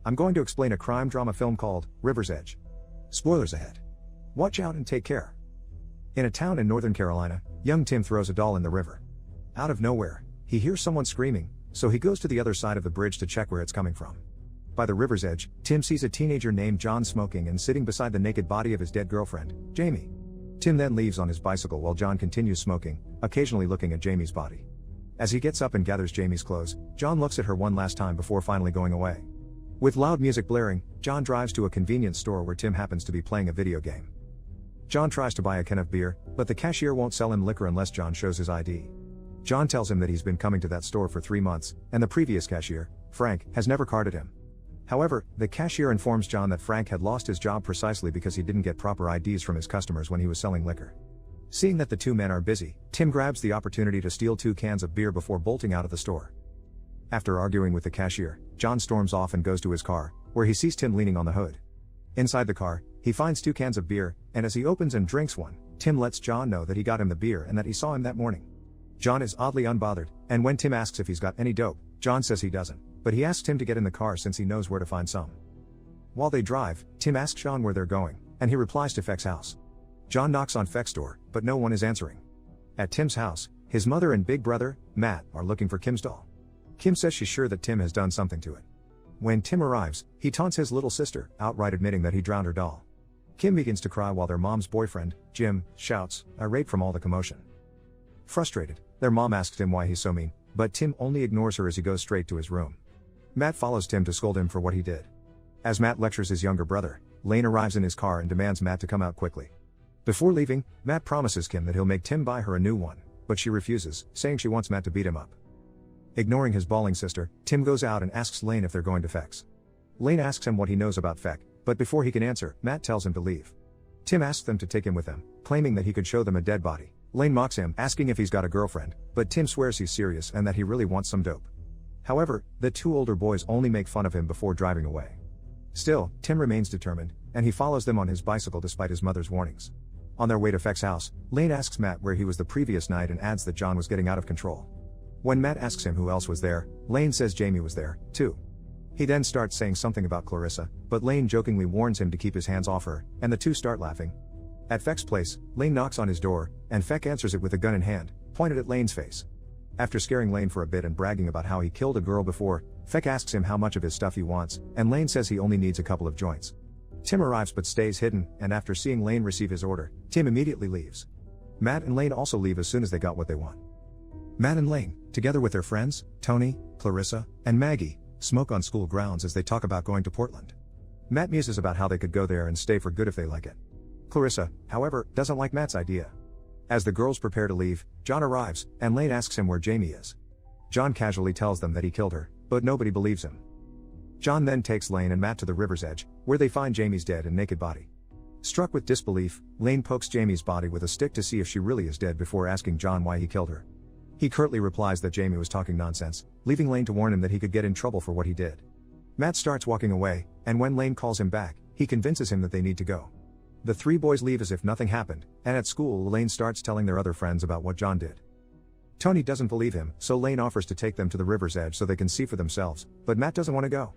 I'm going to explain a crime drama film called River's Edge. Spoilers ahead. Watch out and take care. In a town in Northern Carolina, young Tim throws a doll in the river. Out of nowhere, he hears someone screaming, so he goes to the other side of the bridge to check where it's coming from. By the river's edge, Tim sees a teenager named John smoking and sitting beside the naked body of his dead girlfriend, Jamie. Tim then leaves on his bicycle while John continues smoking, occasionally looking at Jamie's body. As he gets up and gathers Jamie's clothes, John looks at her one last time before finally going away. With loud music blaring, John drives to a convenience store where Tim happens to be playing a video game. John tries to buy a can of beer, but the cashier won't sell him liquor unless John shows his ID. John tells him that he's been coming to that store for 3 months, and the previous cashier, Frank, has never carded him. However, the cashier informs John that Frank had lost his job precisely because he didn't get proper IDs from his customers when he was selling liquor. Seeing that the two men are busy, Tim grabs the opportunity to steal 2 cans of beer before bolting out of the store. After arguing with the cashier, John storms off and goes to his car, where he sees Tim leaning on the hood. Inside the car, he finds 2 cans of beer, and as he opens and drinks one, Tim lets John know that he got him the beer and that he saw him that morning. John is oddly unbothered, and when Tim asks if he's got any dope, John says he doesn't, but he asks Tim to get in the car since he knows where to find some. While they drive, Tim asks John where they're going, and he replies to Feck's house. John knocks on Feck's door, but no one is answering. At Tim's house, his mother and big brother, Matt, are looking for Kim's doll. Kim says she's sure that Tim has done something to it. When Tim arrives, he taunts his little sister, outright admitting that he drowned her doll. Kim begins to cry while their mom's boyfriend, Jim, shouts, irate from all the commotion. Frustrated, their mom asks him why he's so mean, but Tim only ignores her as he goes straight to his room. Matt follows Tim to scold him for what he did. As Matt lectures his younger brother, Layne arrives in his car and demands Matt to come out quickly. Before leaving, Matt promises Kim that he'll make Tim buy her a new one, but she refuses, saying she wants Matt to beat him up. Ignoring his bawling sister, Tim goes out and asks Layne if they're going to Feck's. Layne asks him what he knows about Feck, but before he can answer, Matt tells him to leave. Tim asks them to take him with them, claiming that he could show them a dead body. Layne mocks him, asking if he's got a girlfriend, but Tim swears he's serious and that he really wants some dope. However, the 2 older boys only make fun of him before driving away. Still, Tim remains determined, and he follows them on his bicycle despite his mother's warnings. On their way to Feck's house, Layne asks Matt where he was the previous night and adds that John was getting out of control. When Matt asks him who else was there, Layne says Jamie was there, too. He then starts saying something about Clarissa, but Layne jokingly warns him to keep his hands off her, and the two start laughing. At Feck's place, Layne knocks on his door, and Feck answers it with a gun in hand, pointed at Layne's face. After scaring Layne for a bit and bragging about how he killed a girl before, Feck asks him how much of his stuff he wants, and Layne says he only needs a couple of joints. Tim arrives but stays hidden, and after seeing Layne receive his order, Tim immediately leaves. Matt and Layne also leave as soon as they got what they want. Matt and Layne, together with their friends, Tony, Clarissa, and Maggie, smoke on school grounds as they talk about going to Portland. Matt muses about how they could go there and stay for good if they like it. Clarissa, however, doesn't like Matt's idea. As the girls prepare to leave, John arrives, and Layne asks him where Jamie is. John casually tells them that he killed her, but nobody believes him. John then takes Layne and Matt to the river's edge, where they find Jamie's dead and naked body. Struck with disbelief, Layne pokes Jamie's body with a stick to see if she really is dead before asking John why he killed her. He curtly replies that Jamie was talking nonsense, leaving Layne to warn him that he could get in trouble for what he did. Matt starts walking away, and when Layne calls him back, he convinces him that they need to go. The 3 boys leave as if nothing happened, and at school Layne starts telling their other friends about what John did. Tony doesn't believe him, so Layne offers to take them to the river's edge so they can see for themselves, but Matt doesn't want to go.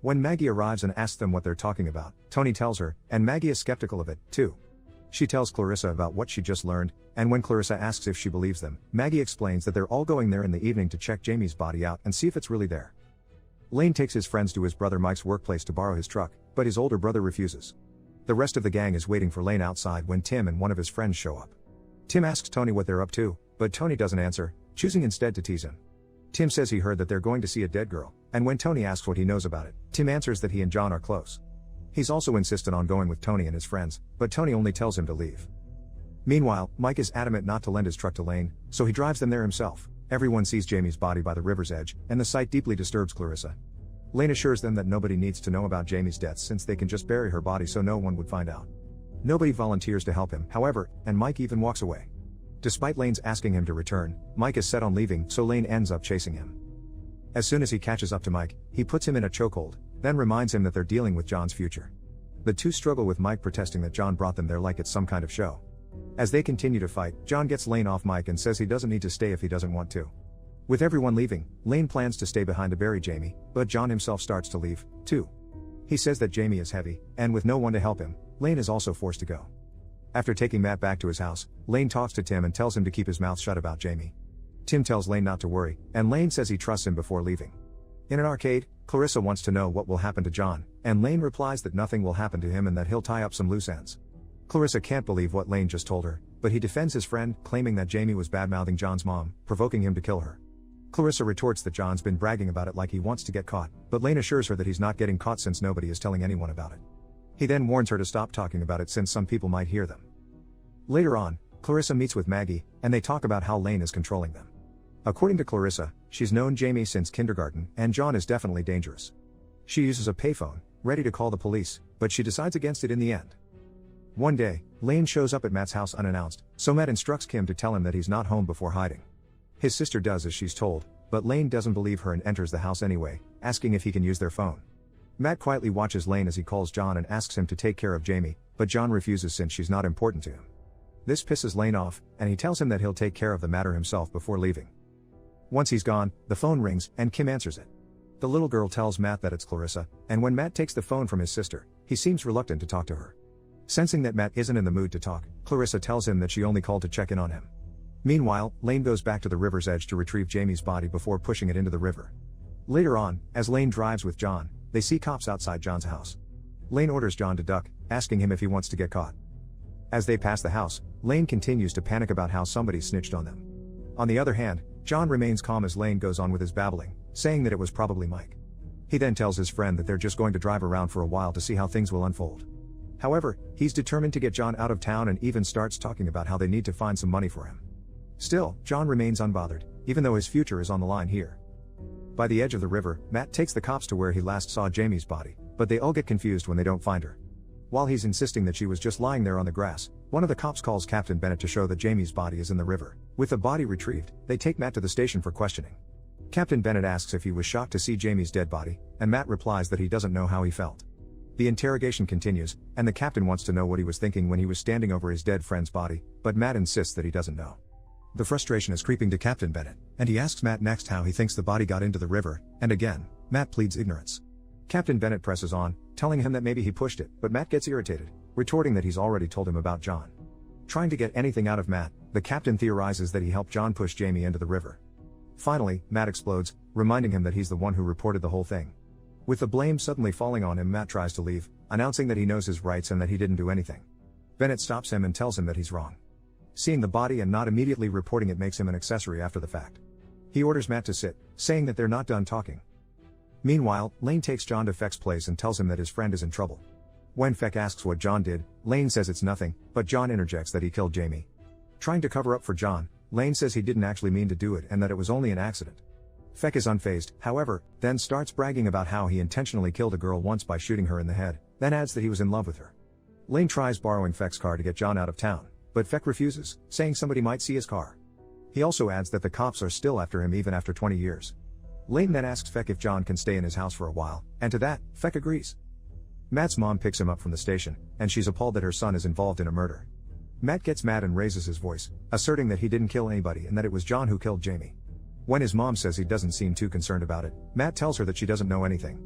When Maggie arrives and asks them what they're talking about, Tony tells her, and Maggie is skeptical of it, too. She tells Clarissa about what she just learned, and when Clarissa asks if she believes them, Maggie explains that they're all going there in the evening to check Jamie's body out and see if it's really there. Layne takes his friends to his brother Mike's workplace to borrow his truck, but his older brother refuses. The rest of the gang is waiting for Layne outside when Tim and one of his friends show up. Tim asks Tony what they're up to, but Tony doesn't answer, choosing instead to tease him. Tim says he heard that they're going to see a dead girl, and when Tony asks what he knows about it, Tim answers that he and John are close. He's also insistent on going with Tony and his friends, but Tony only tells him to leave. Meanwhile, Mike is adamant not to lend his truck to Layne, so he drives them there himself. Everyone sees Jamie's body by the river's edge, and the sight deeply disturbs Clarissa. Layne assures them that nobody needs to know about Jamie's death since they can just bury her body so no one would find out. Nobody volunteers to help him, however, and Mike even walks away. Despite Layne's asking him to return, Mike is set on leaving, so Layne ends up chasing him. As soon as he catches up to Mike, he puts him in a chokehold, then reminds him that they're dealing with John's future. The two struggle with Mike protesting that John brought them there like it's some kind of show. As they continue to fight, John gets Layne off Mike and says he doesn't need to stay if he doesn't want to. With everyone leaving, Layne plans to stay behind to bury Jamie, but John himself starts to leave, too. He says that Jamie is heavy, and with no one to help him, Layne is also forced to go. After taking Matt back to his house, Layne talks to Tim and tells him to keep his mouth shut about Jamie. Tim tells Layne not to worry, and Layne says he trusts him before leaving. In an arcade, Clarissa wants to know what will happen to John, and Layne replies that nothing will happen to him and that he'll tie up some loose ends. Clarissa can't believe what Layne just told her, but he defends his friend, claiming that Jamie was badmouthing John's mom, provoking him to kill her. Clarissa retorts that John's been bragging about it like he wants to get caught, but Layne assures her that he's not getting caught since nobody is telling anyone about it. He then warns her to stop talking about it since some people might hear them. Later on, Clarissa meets with Maggie, and they talk about how Layne is controlling them. According to Clarissa, she's known Jamie since kindergarten, and John is definitely dangerous. She uses a payphone, ready to call the police, but she decides against it in the end. One day, Layne shows up at Matt's house unannounced, so Matt instructs Kim to tell him that he's not home before hiding. His sister does as she's told, but Layne doesn't believe her and enters the house anyway, asking if he can use their phone. Matt quietly watches Layne as he calls John and asks him to take care of Jamie, but John refuses since she's not important to him. This pisses Layne off, and he tells him that he'll take care of the matter himself before leaving. Once he's gone, the phone rings, and Kim answers it. The little girl tells Matt that it's Clarissa, and when Matt takes the phone from his sister, he seems reluctant to talk to her. Sensing that Matt isn't in the mood to talk, Clarissa tells him that she only called to check in on him. Meanwhile, Layne goes back to the river's edge to retrieve Jamie's body before pushing it into the river. Later on, as Layne drives with John, they see cops outside John's house. Layne orders John to duck, asking him if he wants to get caught. As they pass the house, Layne continues to panic about how somebody snitched on them. On the other hand, John remains calm as Layne goes on with his babbling, saying that it was probably Mike. He then tells his friend that they're just going to drive around for a while to see how things will unfold. However, he's determined to get John out of town and even starts talking about how they need to find some money for him. Still, John remains unbothered, even though his future is on the line here. By the edge of the river, Matt takes the cops to where he last saw Jamie's body, but they all get confused when they don't find her. While he's insisting that she was just lying there on the grass, one of the cops calls Captain Bennett to show that Jamie's body is in the river. With the body retrieved, they take Matt to the station for questioning. Captain Bennett asks if he was shocked to see Jamie's dead body, and Matt replies that he doesn't know how he felt. The interrogation continues, and the captain wants to know what he was thinking when he was standing over his dead friend's body, but Matt insists that he doesn't know. The frustration is creeping to Captain Bennett, and he asks Matt next how he thinks the body got into the river, and again, Matt pleads ignorance. Captain Bennett presses on, telling him that maybe he pushed it, but Matt gets irritated, retorting that he's already told him about John. Trying to get anything out of Matt, the captain theorizes that he helped John push Jamie into the river. Finally, Matt explodes, reminding him that he's the one who reported the whole thing. With the blame suddenly falling on him, Matt tries to leave, announcing that he knows his rights and that he didn't do anything. Bennett stops him and tells him that he's wrong. Seeing the body and not immediately reporting it makes him an accessory after the fact. He orders Matt to sit, saying that they're not done talking. Meanwhile, Layne takes John to Feck's place and tells him that his friend is in trouble. When Feck asks what John did, Layne says it's nothing, but John interjects that he killed Jamie. Trying to cover up for John, Layne says he didn't actually mean to do it and that it was only an accident. Feck is unfazed, however, then starts bragging about how he intentionally killed a girl once by shooting her in the head, then adds that he was in love with her. Layne tries borrowing Feck's car to get John out of town, but Feck refuses, saying somebody might see his car. He also adds that the cops are still after him even after 20 years. Layne then asks Feck if John can stay in his house for a while, and to that, Feck agrees. Matt's mom picks him up from the station, and she's appalled that her son is involved in a murder. Matt gets mad and raises his voice, asserting that he didn't kill anybody and that it was John who killed Jamie. When his mom says he doesn't seem too concerned about it, Matt tells her that she doesn't know anything.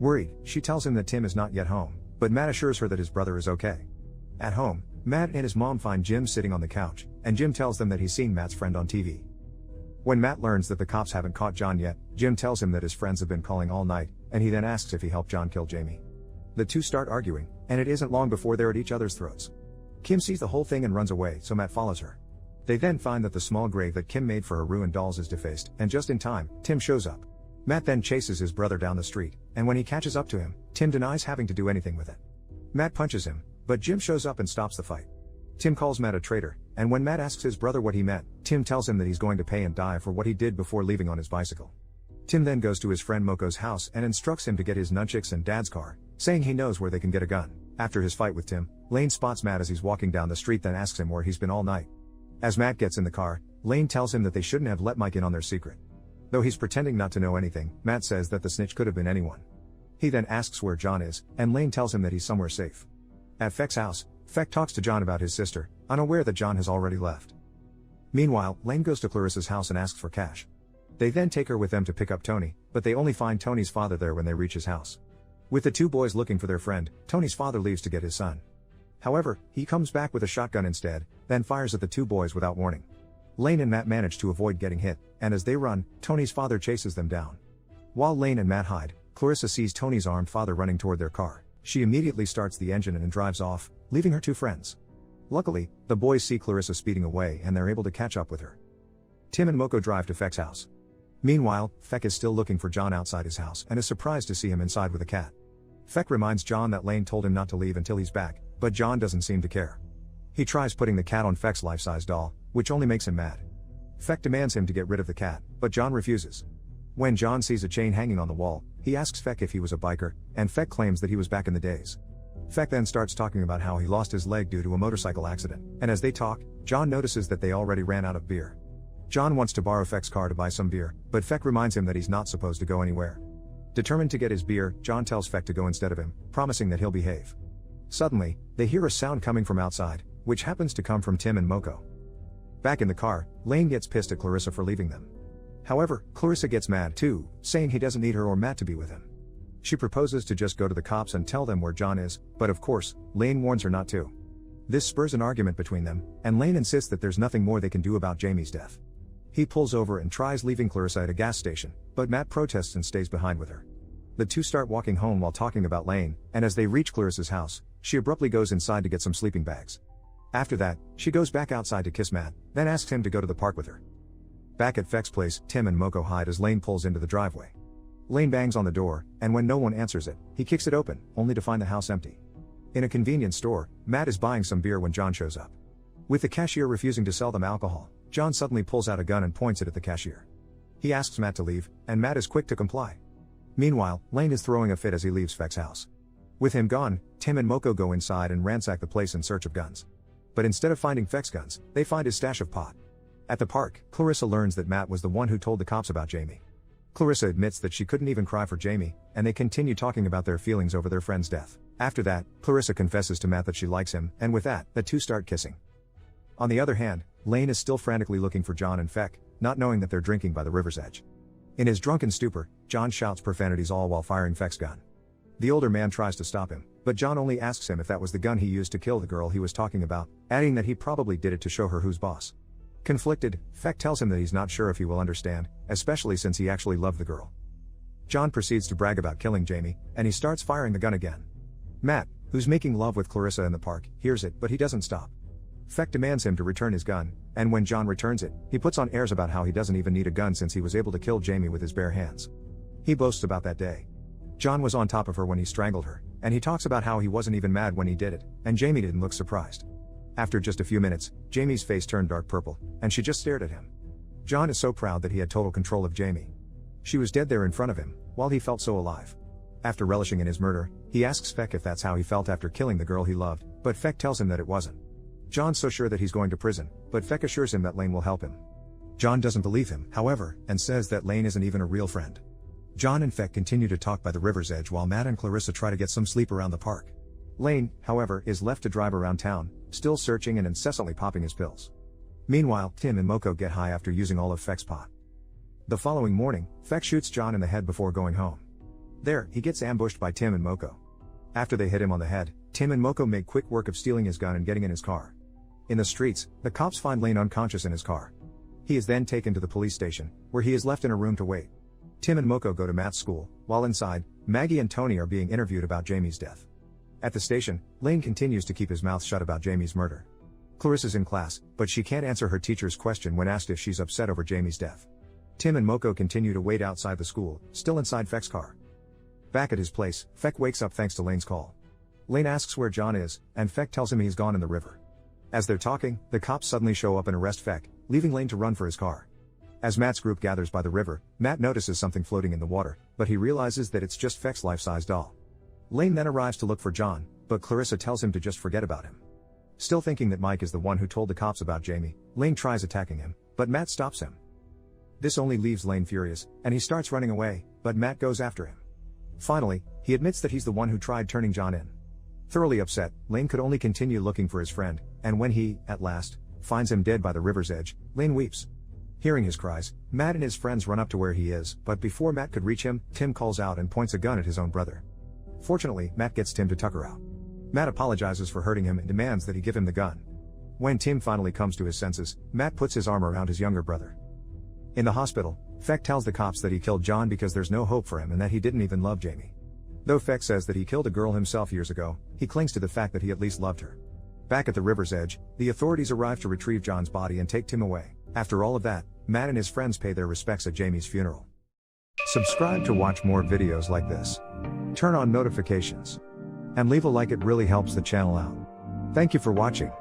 Worried, she tells him that Tim is not yet home, but Matt assures her that his brother is okay. At home, Matt and his mom find Jim sitting on the couch, and Jim tells them that he's seen Matt's friend on TV. When Matt learns that the cops haven't caught John yet, Jim tells him that his friends have been calling all night, and he then asks if he helped John kill Jamie. The two start arguing, and it isn't long before they're at each other's throats. Kim sees the whole thing and runs away, so Matt follows her. They then find that the small grave that Kim made for her ruined dolls is defaced, and just in time, Tim shows up. Matt then chases his brother down the street, and when he catches up to him, Tim denies having to do anything with it. Matt punches him, but Jim shows up and stops the fight. Tim calls Matt a traitor, and when Matt asks his brother what he meant, Tim tells him that he's going to pay and die for what he did before leaving on his bicycle. Tim then goes to his friend Moko's house and instructs him to get his nunchucks and dad's car, saying he knows where they can get a gun. After his fight with Tim, Layne spots Matt as he's walking down the street, then asks him where he's been all night. As Matt gets in the car, Layne tells him that they shouldn't have let Mike in on their secret. Though he's pretending not to know anything, Matt says that the snitch could have been anyone. He then asks where John is, and Layne tells him that he's somewhere safe. At Feck's house, Feck talks to John about his sister, unaware that John has already left. Meanwhile, Layne goes to Clarissa's house and asks for cash. They then take her with them to pick up Tony, but they only find Tony's father there when they reach his house. With the two boys looking for their friend, Tony's father leaves to get his son. However, he comes back with a shotgun instead, then fires at the two boys without warning. Layne and Matt manage to avoid getting hit, and as they run, Tony's father chases them down. While Layne and Matt hide, Clarissa sees Tony's armed father running toward their car. She immediately starts the engine and drives off, leaving her two friends. Luckily, the boys see Clarissa speeding away and they're able to catch up with her. Tim and Moko drive to Feck's house. Meanwhile, Feck is still looking for John outside his house and is surprised to see him inside with a cat. Feck reminds John that Layne told him not to leave until he's back, but John doesn't seem to care. He tries putting the cat on Feck's life-size doll, which only makes him mad. Feck demands him to get rid of the cat, but John refuses. When John sees a chain hanging on the wall, he asks Feck if he was a biker, and Feck claims that he was back in the days. Feck then starts talking about how he lost his leg due to a motorcycle accident, and as they talk, John notices that they already ran out of beer. John wants to borrow Feck's car to buy some beer, but Feck reminds him that he's not supposed to go anywhere. Determined to get his beer, John tells Feck to go instead of him, promising that he'll behave. Suddenly, they hear a sound coming from outside, which happens to come from Tim and Moko. Back in the car, Layne gets pissed at Clarissa for leaving them. However, Clarissa gets mad too, saying he doesn't need her or Matt to be with him. She proposes to just go to the cops and tell them where John is, but of course, Layne warns her not to. This spurs an argument between them, and Layne insists that there's nothing more they can do about Jamie's death. He pulls over and tries leaving Clarissa at a gas station, but Matt protests and stays behind with her. The two start walking home while talking about Layne, and as they reach Clarissa's house, she abruptly goes inside to get some sleeping bags. After that, she goes back outside to kiss Matt, then asks him to go to the park with her. Back at Feck's place, Tim and Moko hide as Layne pulls into the driveway. Layne bangs on the door, and when no one answers it, he kicks it open, only to find the house empty. In a convenience store, Matt is buying some beer when John shows up. With the cashier refusing to sell them alcohol, John suddenly pulls out a gun and points it at the cashier. He asks Matt to leave, and Matt is quick to comply. Meanwhile, Layne is throwing a fit as he leaves Feck's house. With him gone, Tim and Moko go inside and ransack the place in search of guns. But instead of finding Feck's guns, they find his stash of pot. At the park, Clarissa learns that Matt was the one who told the cops about Jamie. Clarissa admits that she couldn't even cry for Jamie, and they continue talking about their feelings over their friend's death. After that, Clarissa confesses to Matt that she likes him, and with that, the two start kissing. On the other hand, Layne is still frantically looking for John and Feck, not knowing that they're drinking by the river's edge. In his drunken stupor, John shouts profanities all while firing Feck's gun. The older man tries to stop him, but John only asks him if that was the gun he used to kill the girl he was talking about, adding that he probably did it to show her who's boss. Conflicted, Feck tells him that he's not sure if he will understand, especially since he actually loved the girl. John proceeds to brag about killing Jamie, and he starts firing the gun again. Matt, who's making love with Clarissa in the park, hears it but he doesn't stop. Feck demands him to return his gun, and when John returns it, he puts on airs about how he doesn't even need a gun since he was able to kill Jamie with his bare hands. He boasts about that day. John was on top of her when he strangled her, and he talks about how he wasn't even mad when he did it, and Jamie didn't look surprised. After just a few minutes, Jamie's face turned dark purple, and she just stared at him. John is so proud that he had total control of Jamie. She was dead there in front of him, while he felt so alive. After relishing in his murder, he asks Feck if that's how he felt after killing the girl he loved, but Feck tells him that it wasn't. John's so sure that he's going to prison, but Feck assures him that Layne will help him. John doesn't believe him, however, and says that Layne isn't even a real friend. John and Feck continue to talk by the river's edge while Matt and Clarissa try to get some sleep around the park. Layne, however, is left to drive around town, still searching and incessantly popping his pills. Meanwhile, Tim and Moko get high after using all of Feck's pot. The following morning, Feck shoots John in the head before going home. There, he gets ambushed by Tim and Moko. After they hit him on the head, Tim and Moko make quick work of stealing his gun and getting in his car. In the streets, the cops find Layne unconscious in his car. He is then taken to the police station, where he is left in a room to wait. Tim and Moko go to Matt's school, while inside, Maggie and Tony are being interviewed about Jamie's death. At the station, Layne continues to keep his mouth shut about Jamie's murder. Clarissa's in class, but she can't answer her teacher's question when asked if she's upset over Jamie's death. Tim and Moko continue to wait outside the school, still inside Feck's car. Back at his place, Feck wakes up thanks to Layne's call. Layne asks where John is, and Feck tells him he's gone in the river. As they're talking, the cops suddenly show up and arrest Feck, leaving Layne to run for his car. As Matt's group gathers by the river, Matt notices something floating in the water, but he realizes that it's just Feck's life-size doll. Layne then arrives to look for John, but Clarissa tells him to just forget about him. Still thinking that Mike is the one who told the cops about Jamie, Layne tries attacking him, but Matt stops him. This only leaves Layne furious, and he starts running away, but Matt goes after him. Finally, he admits that he's the one who tried turning John in. Thoroughly upset, Layne could only continue looking for his friend, and when he, at last, finds him dead by the river's edge, Layne weeps. Hearing his cries, Matt and his friends run up to where he is, but before Matt could reach him, Tim calls out and points a gun at his own brother. Fortunately, Matt gets Tim to tuck her out. Matt apologizes for hurting him and demands that he give him the gun. When Tim finally comes to his senses, Matt puts his arm around his younger brother. In the hospital, Feck tells the cops that he killed John because there's no hope for him and that he didn't even love Jamie. Though Feck says that he killed a girl himself years ago, he clings to the fact that he at least loved her. Back at the river's edge, the authorities arrive to retrieve John's body and take Tim away. After all of that, Matt and his friends pay their respects at Jamie's funeral. Subscribe to watch more videos like this. Turn on notifications. And leave a like, it really helps the channel out. Thank you for watching.